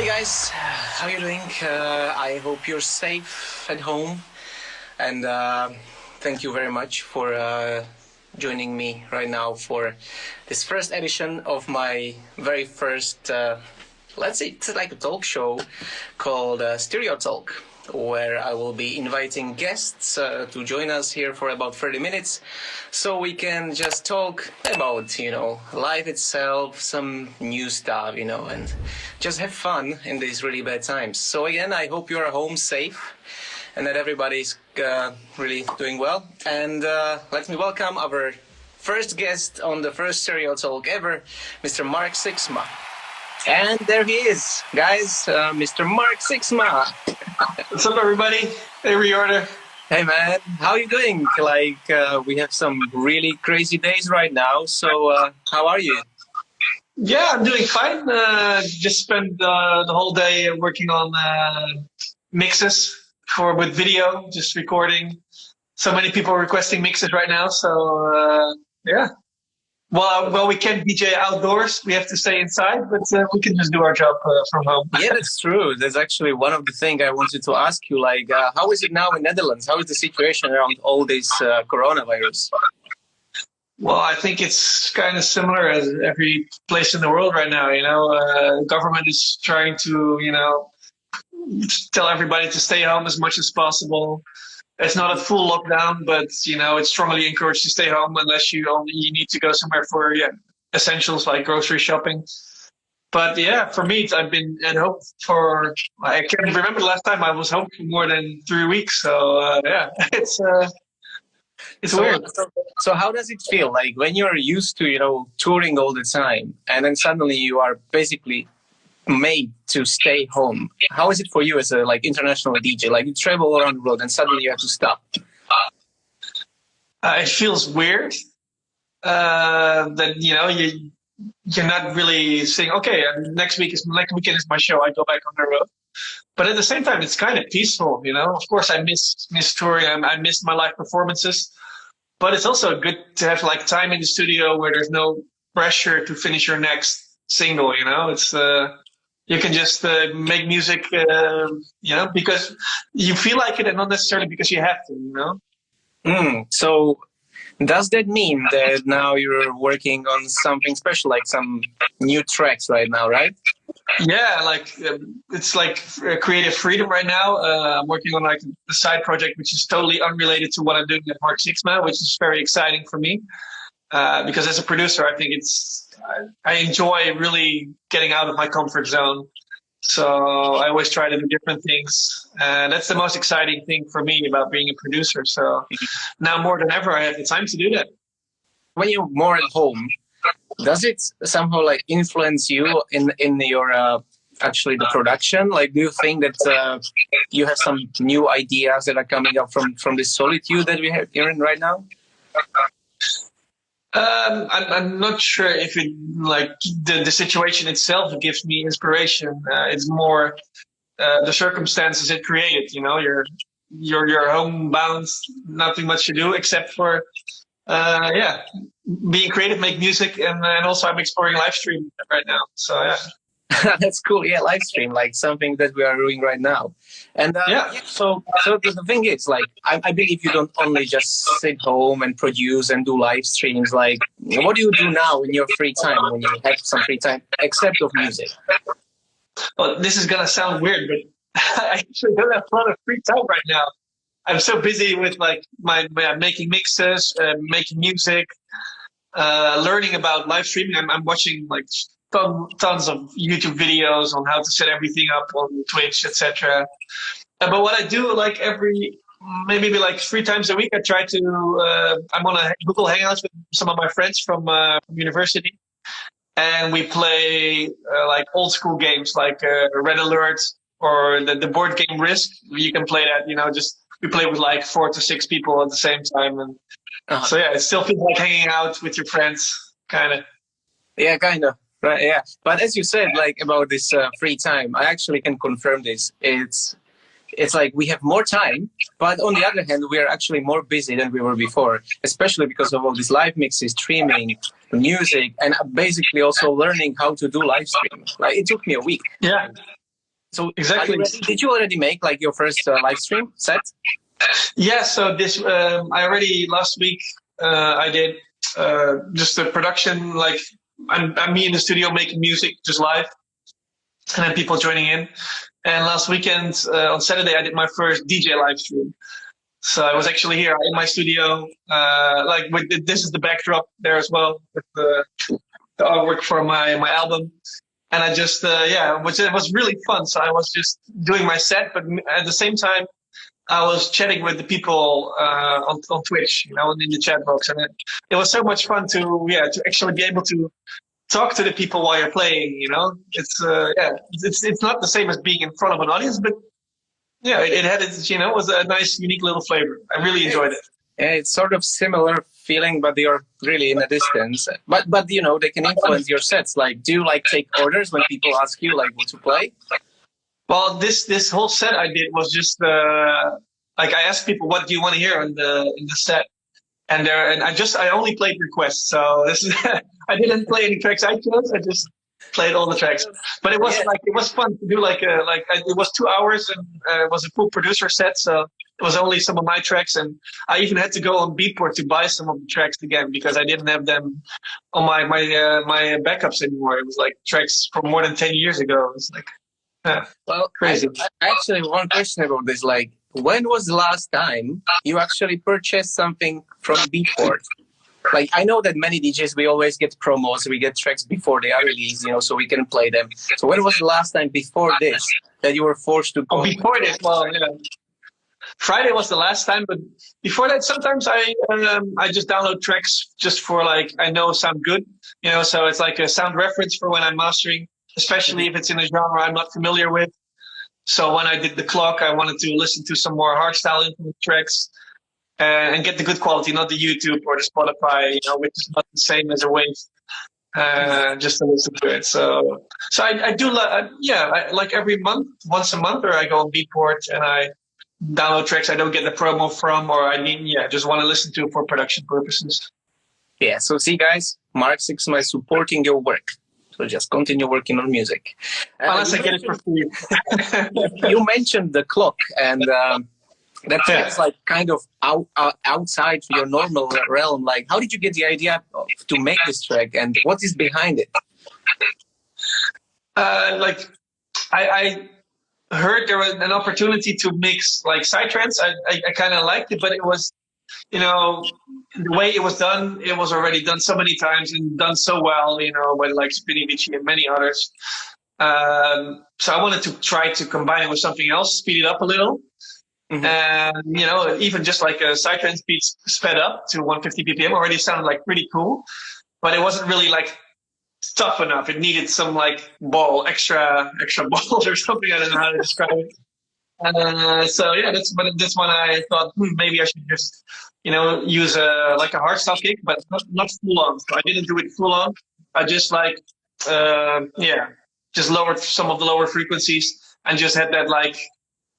Hey guys, how are you doing? I hope you're safe at home, and thank you very much for joining me right now for this first edition of my very first, let's say it's like a talk show called STEREOTALK, where I will be inviting guests to join us here for about 30 minutes, so we can just talk about, life itself, some new stuff, and just have fun in these really bad times. So again, I hope you're home safe and that everybody's really doing well. And let me welcome our first guest on the first STEREOTALK ever, Mr. Mark Sixma. And there he is, guys, Mr. Mark Sixma. What's up, everybody? Hey, ReOrder. Hey, man. How are you doing? We have some really crazy days right now. So, how are you? Yeah, I'm doing fine. Just spent the whole day working on mixes with video, just recording. So many people are requesting mixes right now. So, yeah. Well, we can't DJ outdoors. We have to stay inside, but we can just do our job from home. Yeah, that's true. That's actually one of the things I wanted to ask you. How is it now in Netherlands? How is the situation around all this coronavirus? Well, I think it's kind of similar as every place in the world right now. Government is trying to, tell everybody to stay home as much as possible. It's not a full lockdown, but it's strongly encouraged to stay home unless you need to go somewhere for essentials like grocery shopping. But yeah, for me, I've been at home I can't remember the last time I was home for more than 3 weeks. So yeah, it's weird. So how does it feel like when you're used to touring all the time, and then suddenly you are basically made to stay home? How is it for you as a international DJ? You travel around the world and suddenly you have to stop. It feels weird that you're not really saying, okay, next weekend is my show. I go back on the road. But at the same time, it's kind of peaceful. Of course, I miss touring. I miss my live performances. But it's also good to have time in the studio where there's no pressure to finish your next single. It's you can just make music, because you feel like it and not necessarily because you have to, So does that mean that now you're working on something special, like some new tracks right now, right? Yeah, it's creative freedom right now. I'm working on a side project which is totally unrelated to what I'm doing at Mark Sixma, which is very exciting for me. Because as a producer, I think I enjoy really getting out of my comfort zone. So I always try to do different things. And that's the most exciting thing for me about being a producer. So now more than ever, I have the time to do that. When you're more at home, does it somehow influence you in your actually the production? Do you think that you have some new ideas that are coming up from this solitude that we have here right now? I'm not sure if it the situation itself gives me inspiration. It's more the circumstances it created. You're homebound, nothing much to do except for being creative, make music, and also I'm exploring live stream right now. So yeah. That's cool. Yeah, live stream, something that we are doing right now. And so the thing is, I believe you don't only just sit home and produce and do live streams. What do you do now in your free time when you have some free time, except of music? Well, this is gonna sound weird, but I actually don't have a lot of free time right now. I'm so busy with my making mixes, making music, learning about live streaming. I'm watching tons of YouTube videos on how to set everything up on Twitch, etc. But what I do maybe 3 times a week, I try to I'm on a Google Hangouts with some of my friends from university, and we play old school games like Red Alert or the board game Risk. You can play that, we play with 4 to 6 people at the same time, and so yeah, it still feels like hanging out with your friends, kind of. Yeah, kind of. Right, yeah. But as you said, about this free time, I actually can confirm this. It's we have more time, but on the other hand, we are actually more busy than we were before, especially because of all these live mixes, streaming, music, and basically also learning how to do live stream. It took me a week. Yeah. So exactly. did you already make like your first live stream set? Yeah, so this I already last week I did just the production, like I'm me in the studio making music just live, and then people joining in. And last weekend on Saturday I did my first DJ live stream. So I was actually here in my studio, like this is the backdrop there as well with the artwork for my album. And I just it was really fun. So I was just doing my set, but at the same time I was chatting with the people on Twitch, you know, in the chat box, and it was so much fun to actually be able to talk to the people while you're playing. You know, it's not the same as being in front of an audience, but yeah, it had its, you know, it was a nice, unique little flavor. I really enjoyed it. Yeah, it's sort of similar feeling, but they are really in a distance. But you know, they can influence your sets. Like, do you like take orders when people ask you like what to play? Well, this whole set I did was just like I asked people, what do you want to hear in the set, and I only played requests. So this is I didn't play any tracks I chose. I just played all the tracks. But it was it was fun to do it was 2 hours, and it was a full producer set. So it was only some of my tracks, and I even had to go on Beatport to buy some of the tracks again because I didn't have them on my backups anymore. It was like tracks from more than 10 years ago. It was like. Yeah. Well, crazy. I actually have one question about this. Like, when was the last time you actually purchased something from Beatport? Like, I know that many DJs, we always get promos, we get tracks before they are released, you know, so we can play them. So when was the last time before this that you were forced to go? Oh, before this, well, yeah. Friday was the last time, but before that, sometimes I just download tracks just for like, I know sound good, you know, so it's like a sound reference for when I'm mastering, especially if it's in a genre I'm not familiar with. So when I did the clock, I wanted to listen to some more hardstyle influence tracks and get the good quality, not the YouTube or the Spotify, you know, which is not the same as a wave, just to listen to it. So I do, like every month, once a month, or I go on Beatport and I download tracks I don't get the promo from, or just want to listen to for production purposes. Yeah, so see guys, Mark Sixma is supporting your work. So just continue working on music. Unless I get it for free. You mentioned the clock, and that feels like kind of outside your normal realm. Like, how did you get the idea to make this track, and what is behind it? I heard there was an opportunity to mix like psytrance. I kind of liked it, but it was, you know, the way it was done, it was already done so many times and done so well, you know, by like Spinny Vici and many others. So I wanted to try to combine it with something else, speed it up a little. Mm-hmm. And, you know, even just like a psytrance beat sped up to 150 BPM already sounded like pretty cool, but it wasn't really like tough enough. It needed some like extra balls or something. I don't know how to describe it. So yeah, that's when I thought maybe I should just, you know, use like a hardstyle kick, but not full on. So I didn't do it full on. I just like just lowered some of the lower frequencies and just had that like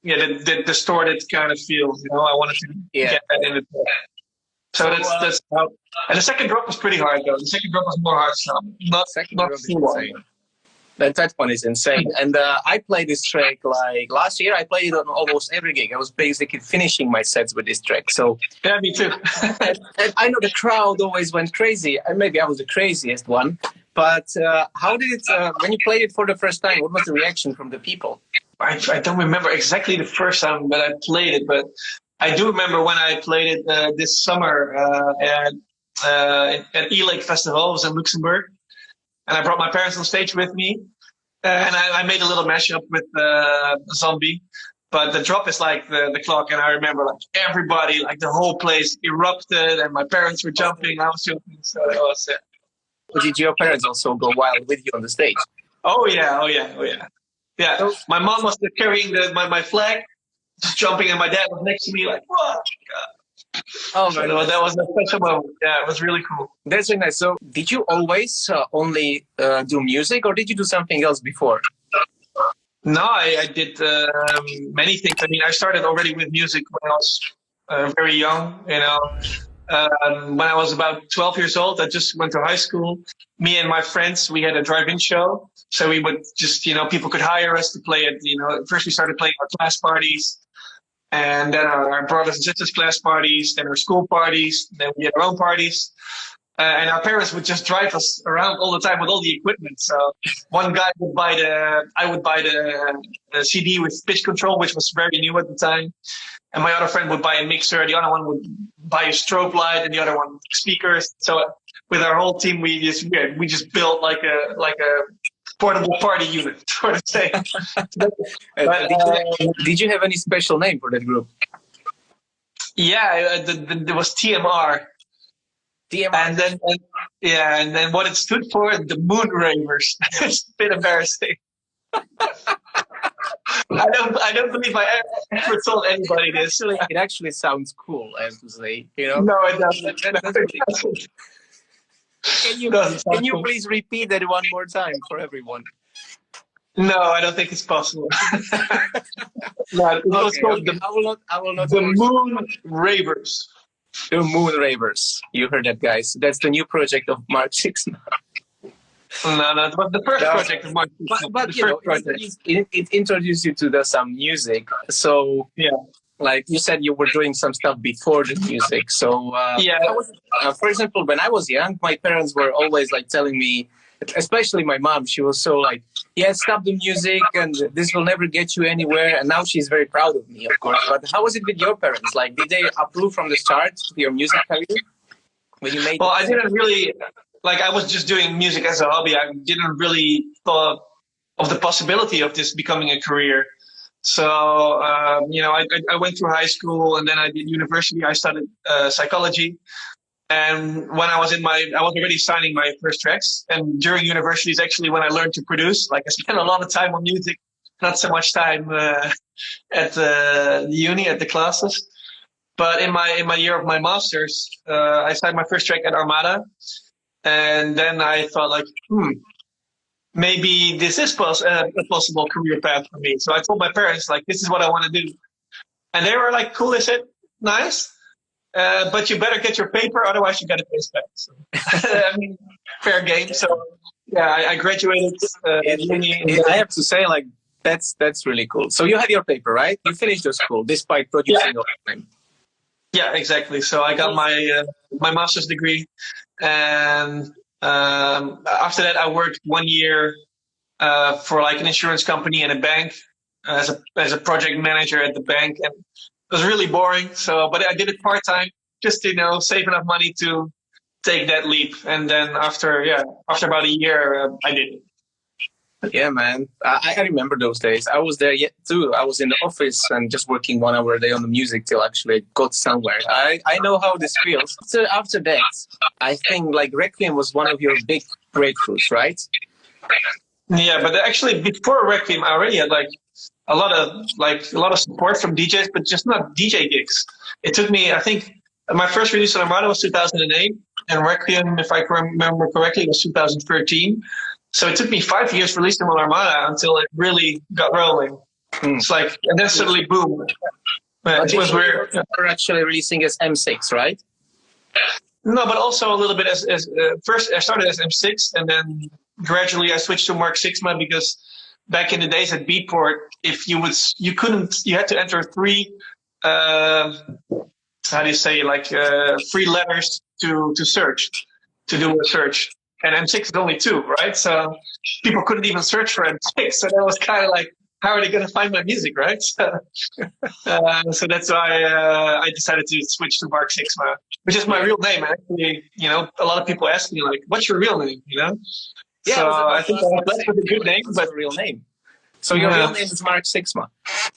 the distorted kind of feel. You know, I wanted to get that in it. So that's how. And the second drop was pretty hard though. The second drop was more hardstyle, not full on. That one is insane. And I played this track like last year. I played it on almost every gig. I was basically finishing my sets with this track. So yeah, me too. and I know the crowd always went crazy. And maybe I was the craziest one. But how did it, when you played it for the first time, what was the reaction from the people? I don't remember exactly the first time that I played it, but I do remember when I played it this summer at E-Lake Festival. It was in Luxembourg. And I brought my parents on stage with me. And I made a little mashup with Zombie. But the drop is like the clock. And I remember like everybody, like the whole place erupted. And my parents were jumping. I was jumping. So it was it. Did your parents also go wild with you on the stage? Oh, yeah. Yeah, so, my mom was carrying my flag, just jumping. And my dad was next to me like, what? Oh, so that was a special moment. Yeah, it was really cool. That's very nice. So did you always only do music, or did you do something else before? No, I did many things. I mean, I started already with music when I was very young, you know. When I was about 12 years old, I just went to high school. Me and my friends, we had a drive-in show. So we would just, people could hire us to play at, first we started playing our class parties, and then our brothers and sisters' class parties, then our school parties, then we had our own parties. And our parents would just drive us around all the time with all the equipment. So one guy would I would buy the CD with pitch control, which was very new at the time. And my other friend would buy a mixer. The other one would buy a strobe light, and the other one speakers. So with our whole team, we just built like a portable party unit, sort of say. Did you have any special name for that group? Yeah, there was TMR. TMR. And then what it stood for, the Moon Ravers. It's a bit embarrassing. I don't believe I ever told anybody this. It actually sounds cool, I have to say. No, it doesn't. Can you please repeat that one more time for everyone? No, I don't think it's possible. No, it was called I will not. The Moon Ravers. The Moon Ravers. You heard that, guys. That's the new project of Mark Sixma. No, it was the first project of Mark Sixma. But it introduced you to some music. So, yeah. Like you said, you were doing some stuff before the music. So, for example, when I was young, my parents were always like telling me, especially my mom, she was so like, yeah, stop the music and this will never get you anywhere. And now she's very proud of me, of course. But how was it with your parents? Like, did they approve from the start your music career when you made? Well, I didn't really, I was just doing music as a hobby. I didn't really thought of the possibility of this becoming a career. So, I went through high school, and then I did university. I studied psychology. And when I was I was already signing my first tracks. And during university is actually when I learned to produce. Like, I spent a lot of time on music, not so much time at the uni, at the classes. But in my year of my master's, I signed my first track at Armada. And then I thought, like, maybe this is a possible career path for me. So I told my parents, like, this is what I want to do. And they were like, cool. They said, nice. But you better get your paper, otherwise you got to pay back. So, I mean, fair game. So, yeah, I graduated. I have to say, like, that's really cool. So you had your paper, right? You finished your school despite producing all the time. Yeah, exactly. So I got my master's degree, and after that, I worked 1 year for like an insurance company and a bank as a project manager at the bank, and it was really boring. So, but I did it part time, just to save enough money to take that leap. And then after about a year, I did it. Yeah, man. I remember those days. I was there too. I was in the office and just working 1 hour a day on the music till actually I got somewhere. I know how this feels. So after that, I think like Requiem was one of your big breakthroughs, right? Yeah, but actually before Requiem, I already had a lot of support from DJs, but just not DJ gigs. It took me, I think, my first release on Armada was 2008, and Requiem, if I remember correctly, was 2013. So it took me 5 years to release them on Armada until it really got rolling. It's like, and then suddenly, boom. It was weird. You're actually releasing as M6, right? No, but also a little bit as first I started as M6, and then gradually I switched to Mark Sixma, because back in the days at Beatport, if you had to enter three, three letters to do a search. And M6 is only 2, right? So people couldn't even search for M6. So that was kind of like, how are they going to find my music, right? So that's why I decided to switch to Mark Sixma, which is my real name. Actually, a lot of people ask me, like, what's your real name, Yeah, so I think that's a good name, but real name. So your real name is Mark Sixma.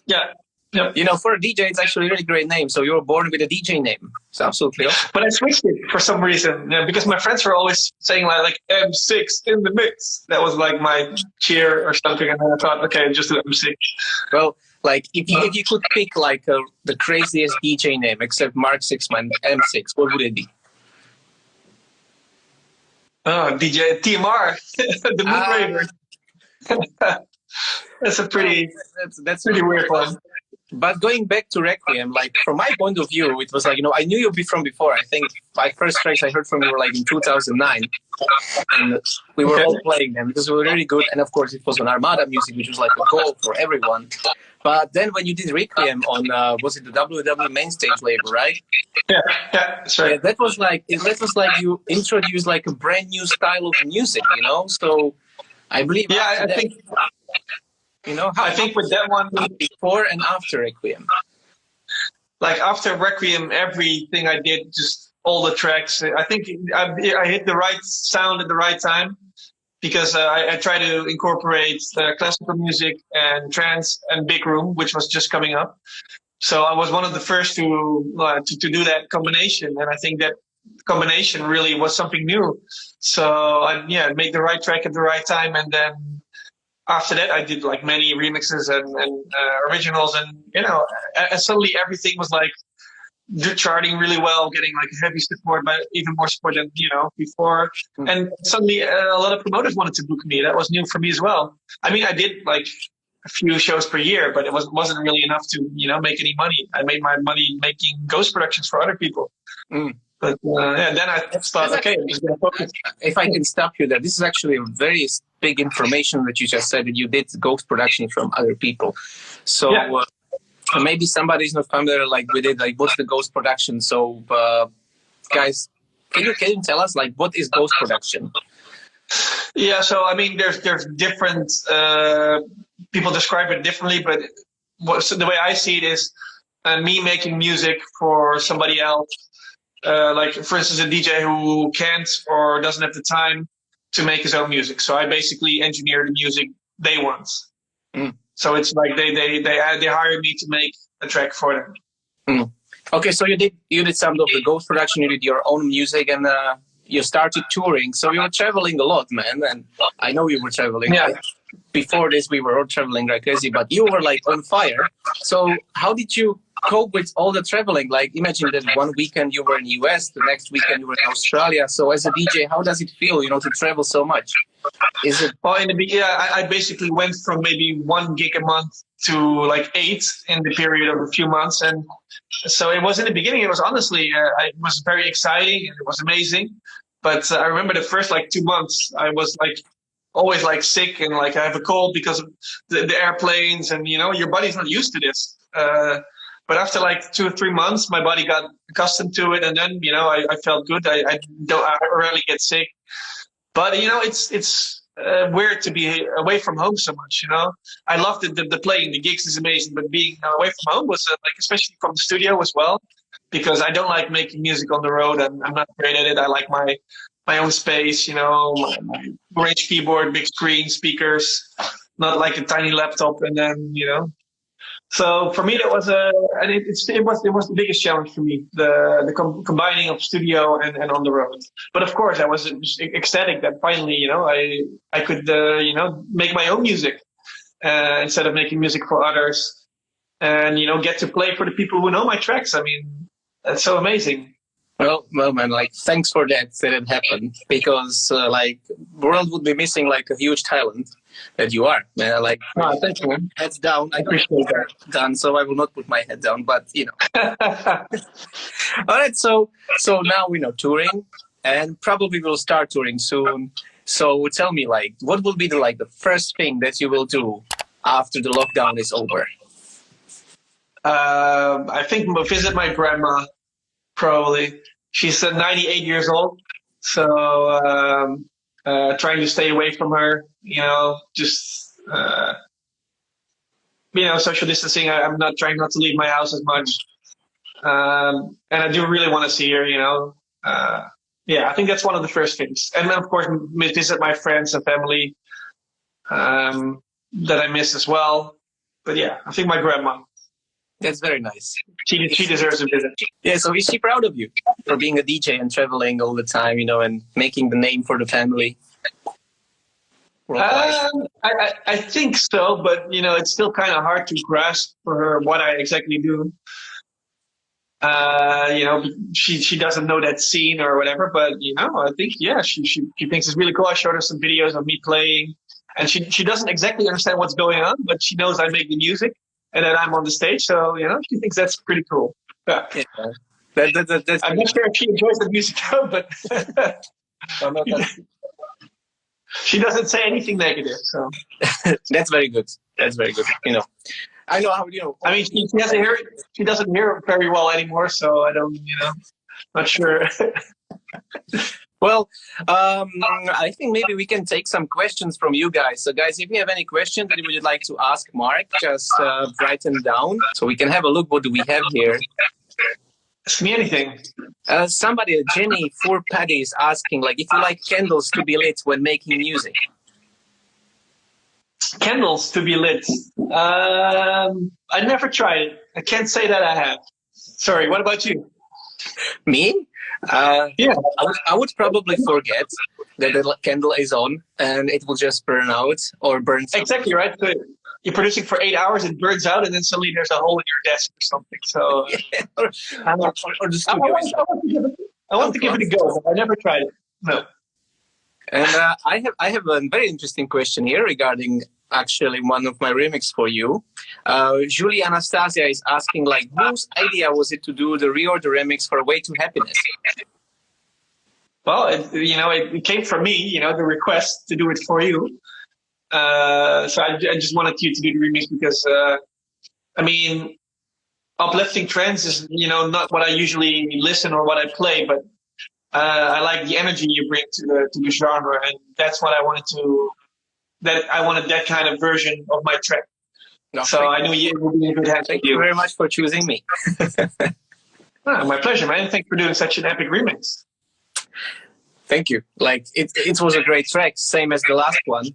Yeah. Yep. For a DJ, it's actually a really great name. So you were born with a DJ name. It's absolutely awesome. But I switched it for some reason, because my friends were always saying like M6 in the mix. That was like my cheer or something, and then I thought, okay, just do M6. Well, like if you could pick like the craziest DJ name except Mark Sixma and M6, what would it be? Oh, DJ TMR, the Moon Raver. That's a pretty weird one. But going back to Requiem, like from my point of view, it was like, I knew you from before. I think my first tracks I heard from you were like in 2009. And we were all playing them because we were really good. And of course, it was on Armada Music, which was like a goal for everyone. But then when you did Requiem on, was it the WW main stage label, right? Yeah, that's right. Yeah, that was like you introduced like a brand new style of music, So I believe. Yeah, I think. I think with that one, before and after Requiem. Like after Requiem, everything I did, just all the tracks. I think I hit the right sound at the right time because I try to incorporate classical music and trance and big room, which was just coming up. So I was one of the first to do that combination, and I think that combination really was something new. So I made the right track at the right time, and then after that I did like many remixes and originals, and and suddenly everything was like charting really well, getting like heavy support, but even more support than before. And suddenly a lot of promoters wanted to book me. That was new for me as well. I mean, I did like a few shows per year, but it wasn't really enough to make any money. I made my money making ghost productions for other people. But then I thought, okay, I'm just gonna focus. If I can stop you there, this is actually a very big information that you just said, that you did ghost production from other people. So maybe somebody's not familiar with it, like what's the ghost production? So guys, can you tell us like what is ghost production? Yeah, so I mean, there's different people describe it differently, but the way I see it is me making music for somebody else. Like, for instance, a DJ who can't or doesn't have the time to make his own music. So I basically engineer the music they want. So it's like they hire me to make a track for them. Okay, so you did some of the ghost production, you did your own music, and you started touring. So you were traveling a lot, man. And I know you were traveling. Yeah. Before this, we were all traveling like crazy, but you were like on fire. So how did you cope with all the traveling? Like, imagine that one weekend you were in the US, the next weekend you were in Australia. So as a DJ, how does it feel, to travel so much? Is it? Well, in the beginning, I basically went from maybe 1 gig a month to like 8 in the period of a few months. And so it was in the beginning, it was honestly, it was very exciting and it was amazing. But I remember the first like 2 months, I was like always like sick and like I have a cold because of the airplanes, and your body's not used to this. But after like 2 or 3 months, my body got accustomed to it, and then I felt good. I rarely get sick. But it's weird to be away from home so much. I love the playing, the gigs is amazing, but being away from home was like, especially from the studio as well, because I don't like making music on the road. I'm not great at it. I like my own space, my range keyboard, big screen, speakers, not like a tiny laptop, and then So for me, that was it was the biggest challenge for me, the combining of studio and on the road. But of course, I was ecstatic that finally, I could make my own music instead of making music for others, and get to play for the people who know my tracks. I mean, that's so amazing. Well, man, like, thanks for that it happened, because the world would be missing like a huge talent that you are, man. Like, thank you, man. Heads down. I appreciate that. Done, so I will not put my head down, but All right, so now we know touring, and probably we'll start touring soon. So tell me, like, what will be the first thing that you will do after the lockdown is over? I think visit my grandma. Probably. She's 98 years old, so trying to stay away from her, just social distancing. I'm not trying not to leave my house as much, and I do really want to see her. I think that's one of the first things, and then of course visit my friends and family that I miss as well. But yeah, I think my grandma. That's very nice. She deserves a visit. Yeah, so is she proud of you for being a DJ and traveling all the time, and making the name for the family? I think so, but it's still kind of hard to grasp for her what I exactly do. She doesn't know that scene or whatever, but I think she thinks it's really cool. I showed her some videos of me playing, and she doesn't exactly understand what's going on, but she knows I make the music. and then I'm on the stage. So she thinks that's pretty cool. Yeah. Yeah. That's I'm not sure if she enjoys the music though, but she doesn't say anything negative. So that's very good. That's very good. I know how I mean, she doesn't hear it. She doesn't hear it very well anymore. So I don't, not sure. Well, I think maybe we can take some questions from you guys. So, guys, if you have any questions that you would like to ask Mark, just write them down so we can have a look. What do we have here? Ask me anything. Somebody, Jenny for Paddy, is asking, if you like candles to be lit when making music. Candles to be lit. I never tried it. I can't say that I have. Sorry. What about you? Me? Yeah. I would probably forget that the candle is on and it will just burn out or burn. Exactly, right? So you're producing for 8 hours, it burns out, and then suddenly there's a hole in your desk or something. So or the studio I want to give it a go, but I never tried it. No. And I have a very interesting question here regarding actually one of my remix for you. Julie Anastasia is asking, whose idea was it to do the ReOrder remix for Way to Happiness? Well, it came from me, the request to do it for you. So I just wanted you to do the remix because, uplifting trance is, not what I usually listen or what I play, but I like the energy you bring to the genre, and that's what I wanted to. I wanted that kind of version of my track. No, so I knew you would be in good hands. Thank you very much for choosing me. My pleasure, man. Thanks for doing such an epic remix. Thank you. It was a great track, same as the last one.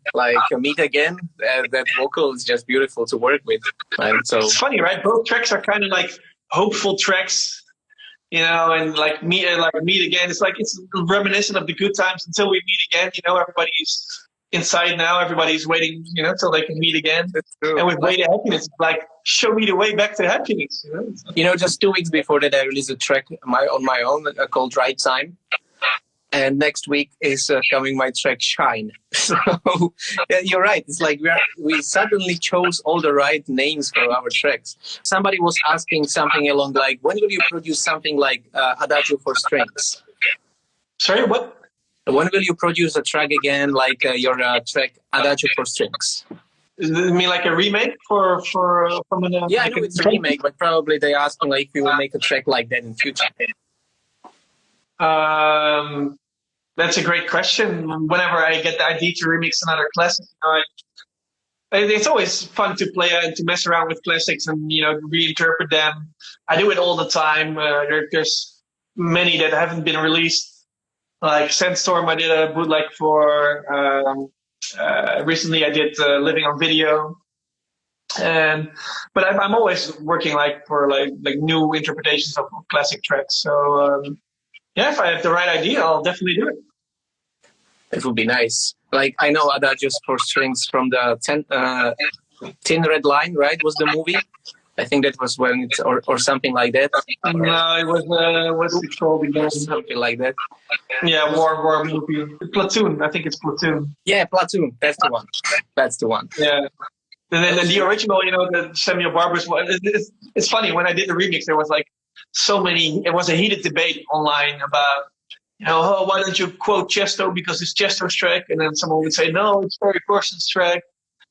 Meet Again, that vocal is just beautiful to work with. And so it's funny, right? Both tracks are kind of hopeful tracks, and meet again. It's it's reminiscent of the good times until we meet again. Everybody's inside now. Everybody's waiting, till they can meet again. And with Way to Happiness, show me the way back to happiness. Just 2 weeks before that, I released a track on my own called Right Time. And next week is coming my track Shine. So yeah, you're right. It's we suddenly chose all the right names for our tracks. Somebody was asking something along when will you produce something like Adagio for Strings? Sorry, what? When will you produce a track again, your track Adagio for Strings? You mean a remake from an? Yeah, I know it's a remake, but probably they're asking if you will make a track like that in future. That's a great question. Whenever I get the idea to remix another classic, it's always fun to play and to mess around with classics and reinterpret them. I do it all the time. There's many that haven't been released. Like Sandstorm, I did a bootleg for. Recently, I did Living on Video. But I'm always working for new interpretations of classic tracks. So. Yeah, if I have the right idea, I'll definitely do it. It would be nice. I know Adagios for Strings from the Thin Red Line, right? Was the movie? I think that was when it's or something like that. No, it was what's it called again? Something like that. Yeah, war movie. Platoon. I think it's Platoon. Yeah, Platoon. That's the one. That's the one. Yeah. And then the original, the Samuel Barber's one. It's funny when I did the remix. There was so many. It was a heated debate online about, why don't you quote Chesto because it's Chesto's track, and then someone would say no, it's Barry Corson's track,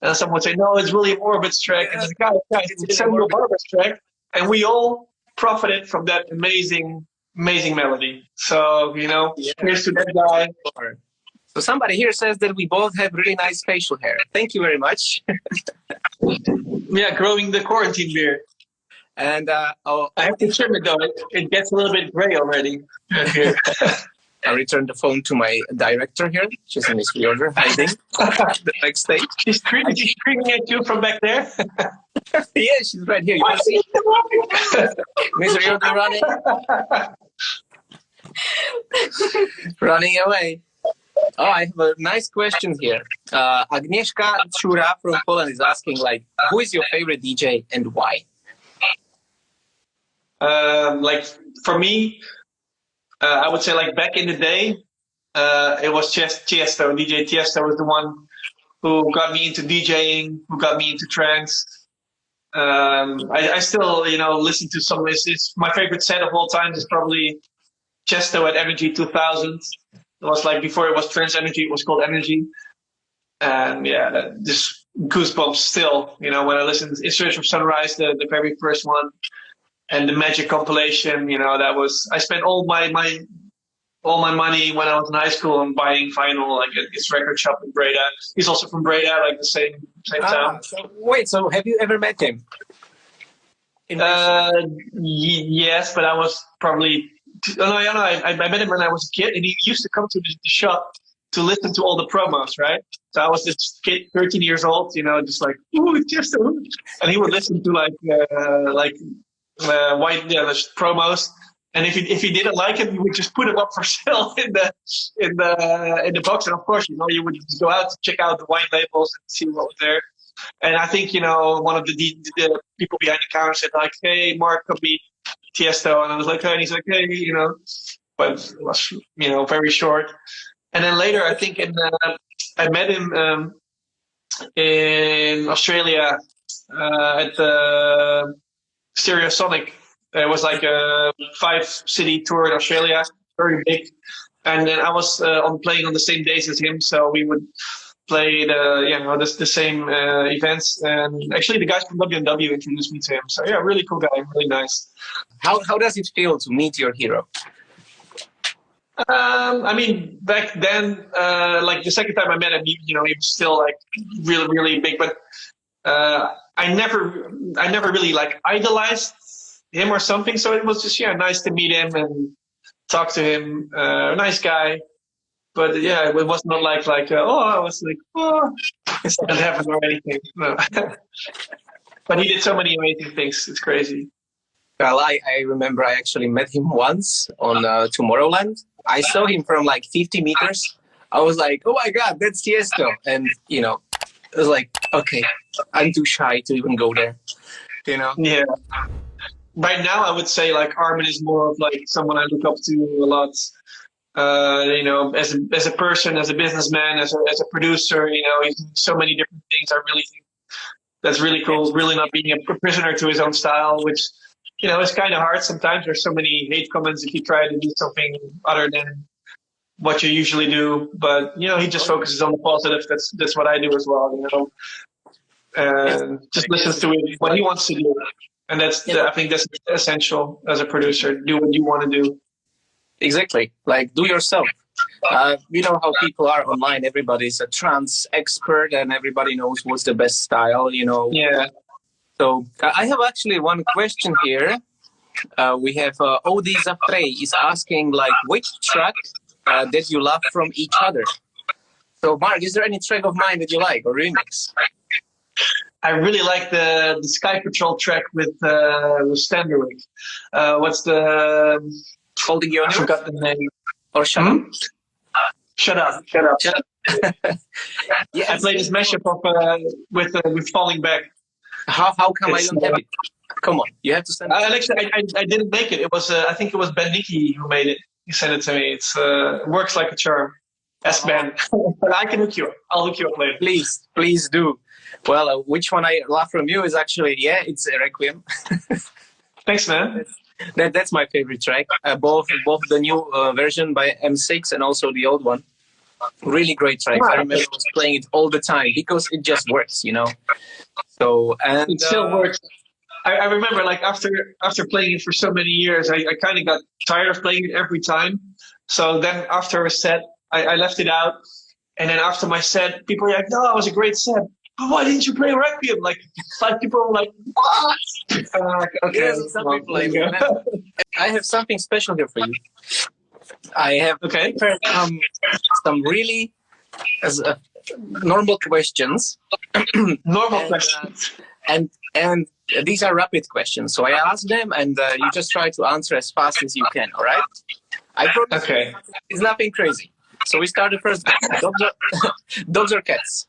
and someone would say no, it's William Orbit's track, and guys, it's Samuel Barber's track, and we all profited from that amazing melody. So here's to that guy. So somebody here says that we both have really nice facial hair. Thank you very much. Yeah, growing the quarantine beard. And I have to trim it though. It gets a little bit gray already. I returned the phone to my director here. She's in this ReOrder hiding the next stage. She's screaming at you from back there. Yeah, she's right here. You can see Miss ReOrder running away. Oh, I have a nice question here. Agnieszka Chura from Poland is asking, who is your favorite DJ and why? For me, I would say back in the day, it was just Tiesto. DJ Tiesto was the one who got me into DJing, who got me into trance. I still, listen to some. It's my favorite set of all time is probably Chesto at Energy 2000. It was like before it was Trance Energy, it was called Energy. And yeah, just goosebumps still, when I listen to In Search of Sunrise, the very first one, and the Magic compilation, that was, I spent all my money when I was in high school on buying vinyl, like at this record shop in Breda. He's also from Breda, like the same town. So have you ever met him? Yes, but I was probably, I met him when I was a kid, and he used to come to the shop to listen to all the promos, right? So I was this kid, 13 years old, just like, ooh, just and he would listen to white promos. And if he didn't like him, he would just put him up for sale in the box. And of course, you would go out to check out the white labels and see what was there. And I think one of the people behind the counter said like, "Hey, Mark, come meet Tiesto," and I was like, "Hey," and he's like, "Hey," but it was very short. And then later, I think I met him in Australia at the STEREOTALK. It was like a 5-city tour in Australia, very big. And then I was playing on the same days as him, so we would play the same events. And actually, the guys from WNW introduced me to him. So yeah, really cool guy, really nice. How does it feel to meet your hero? I mean, back then, like the second time I met him, he was still like really, really big. But I never really like idolized him or something. So it was just nice to meet him and talk to him. Nice guy. But yeah, it was not like I was like, it's not heaven or anything. No. But he did so many amazing things. It's crazy. Well, I remember I actually met him once on Tomorrowland. I saw him from like 50 meters. I was like, oh my God, that's Tiesto. And, it was like, okay, I'm too shy to even go there. Yeah. Right now, I would say like Armin is more of like someone I look up to a lot. As a person, as a businessman, as a producer, he's doing so many different things. I really think that's really cool. Really not being a prisoner to his own style, which, it's kind of hard sometimes. There's so many hate comments if you try to do something other than what you usually do. But, he just focuses on the positive. That's what I do as well, and just listens to what he wants to do. And I think that's essential as a producer. Do what you want to do. Exactly. Like, do yourself. You know how people are online. Everybody's a trance expert and everybody knows what's the best style, Yeah. So I have actually one question here. We have Odi Zafrey is asking, like, which track that you love from each other? So, Mark, is there any track of mine that you like or remix? I really like the Sky Patrol track with Standerwick. What's the... Holding Your I forgot the name. Or Shut Up? Shut Up. Yes. I played this mashup with Falling Back. How come I don't have it? Come on, you have to send it. Actually, I didn't make it. It was I think it was Ben Nicky who made it. He sent it to me. It works like a charm. S-Ben. But I can hook you up. I'll hook you up later. Please do. Well, which one I love from you is actually, it's Requiem. Thanks, man. That's my favorite track. Both the new version by M6 and also the old one. Really great tracks. I remember I was playing it all the time because it just works, So and it still works. I remember, like after playing it for so many years, I kind of got tired of playing it every time. So then after a set, I left it out, and then after my set, people were like, "No, it was a great set. But why didn't you play Requiem?" Like people were like, "What?" Okay. Yeah, some people like, I have something special here for you. I have prepared some really normal questions. Normal questions. And these are rapid questions. So I ask them, and you just try to answer as fast as you can. All right? I promise. Okay. It's nothing crazy. So we start the first. Dogs or cats?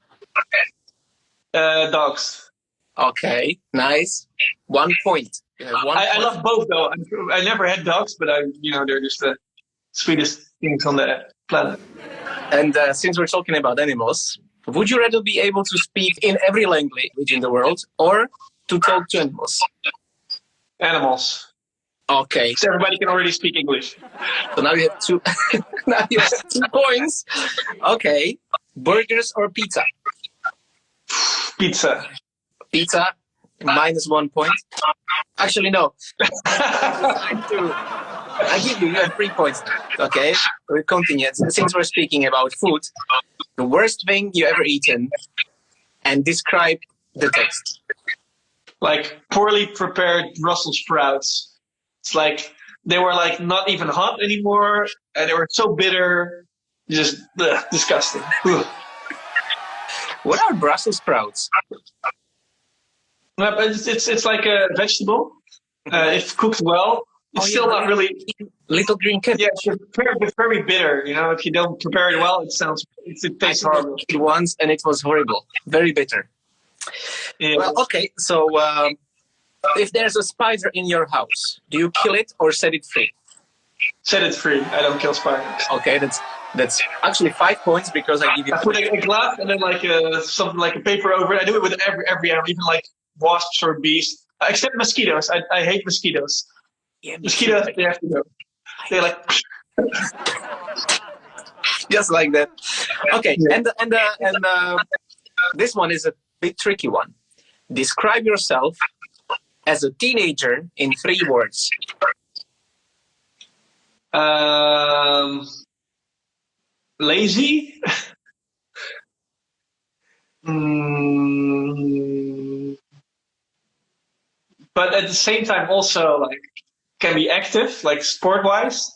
Dogs. Okay, nice. 1 point. I love both though. I never had dogs, but they're just the sweetest things on the planet. And since we're talking about animals, would you rather be able to speak in every language in the world or to talk to animals? Animals. Okay. So everybody can already speak English. So now you have two. Now you have 2 points. Okay. Burgers or pizza? Pizza. Pizza, -1 point. Actually, no. I give you. You have 3 points. Okay. We continue. Since we're speaking about food, the worst thing you ever eaten, and describe the taste. Like poorly prepared Brussels sprouts. It's like they were like not even hot anymore, and they were so bitter, just disgusting. Ugh. What are Brussels sprouts? No, but it's like a vegetable. If cooked well, it's still not really. Little green kid. Yeah, it's very bitter. You know, if you don't prepare it well, it tastes horrible. Once, and it was horrible. Very bitter. Yeah. Well, okay. So, if there's a spider in your house, do you kill it or set it free? Set it free. I don't kill spiders. Okay, that's actually 5 points because I give you. I put a glass and then like something like a paper over it. I do it with every animal, even like wasps or bees, except mosquitoes. I hate mosquitoes. Yeah, mosquitoes, they have to go. They're like just like that. Okay, yeah. and this one is a bit tricky one. Describe yourself as a teenager in 3 words. Lazy. But at the same time, also like can be active, like sport-wise.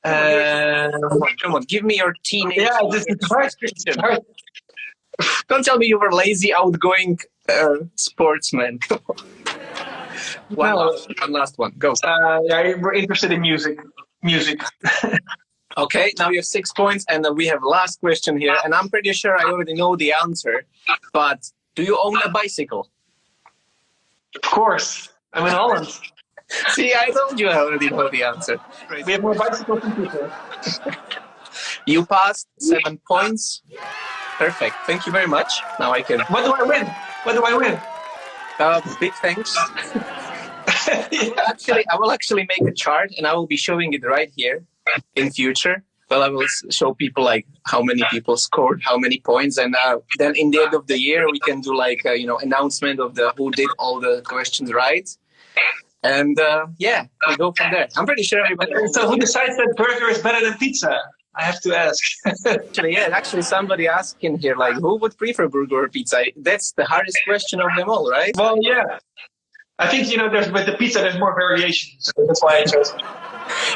Come on, give me your teenage. Yeah, this is hard. Don't tell me you were lazy, outgoing sportsman. One last one. Go. Yeah, we're interested in music. Okay, now you have 6 points, and we have last question here, and I'm pretty sure I already know the answer, but do you own a bicycle? Of course. I'm in Holland. See, I told you I already know the answer. We have more bicycles than people. You passed 7 points. Perfect. Thank you very much. Now I can... What do I win? Big thanks. Actually, I will actually make a chart, and I will be showing it right here in future. Well, I will show people like how many people scored, how many points, and then in the end of the year we can do like announcement of who did all the questions right, and yeah, we go from there. I'm pretty sure everybody. So who decides that burger is better than pizza? I have to ask. Actually, somebody asked in here like who would prefer burger or pizza. That's the hardest question of them all, right? Well, yeah. I think with the pizza there's more variations, so that's why I chose it.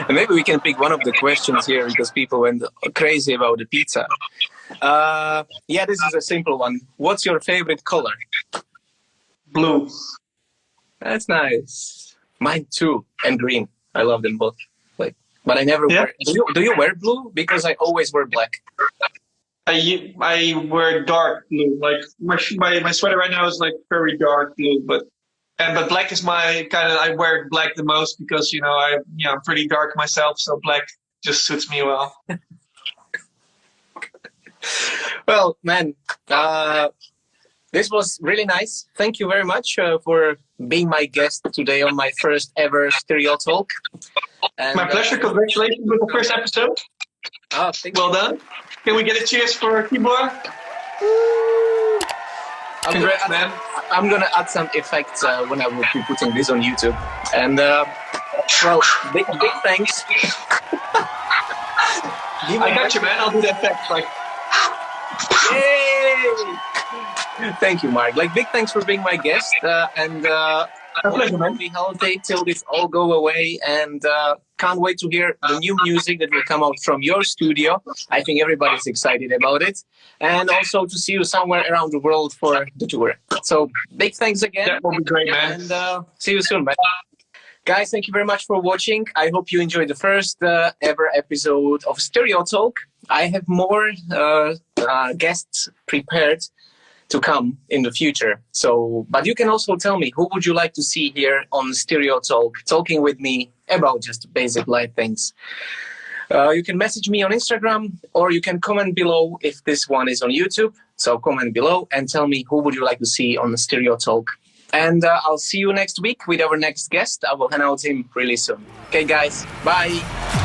And maybe we can pick one of the questions here because people went crazy about the pizza. Yeah, this is a simple one. What's your favorite color? Blue. That's nice. Mine too, and green. I love them both. But I never wear. Do you wear blue? Because I always wear black. I wear dark blue. Like my sweater right now is like very dark blue, but black is my kind of. I wear black the most because I'm pretty dark myself, so black just suits me well. Well, man, this was really nice. Thank you very much for being my guest today on my first ever STEREOTALK. And, my pleasure. Congratulations with the first episode. Oh, well done. Can we get a cheers for Tibor? Congrats, man. I'm gonna add some effects when I will be putting this on YouTube. And well, big thanks. I got you, man. I'll do the effects. Like, yay! Thank you, Mark. Big thanks for being my guest. And happy holiday till this all go away. And can't wait to hear the new music that will come out from your studio. I think everybody's excited about it. And also to see you somewhere around the world for the tour. So big thanks again. That will be great, man. And see you soon, man. Guys, thank you very much for watching. I hope you enjoyed the first ever episode of STEREOTALK. I have more guests prepared to come in the future. But you can also tell me who would you like to see here on STEREOTALK, talking with me about just basic life things. You can message me on Instagram, or you can comment below if this one is on YouTube. So comment below and tell me who would you like to see on STEREOTALK. And I'll see you next week with our next guest. I will announce him really soon. Okay, guys. Bye.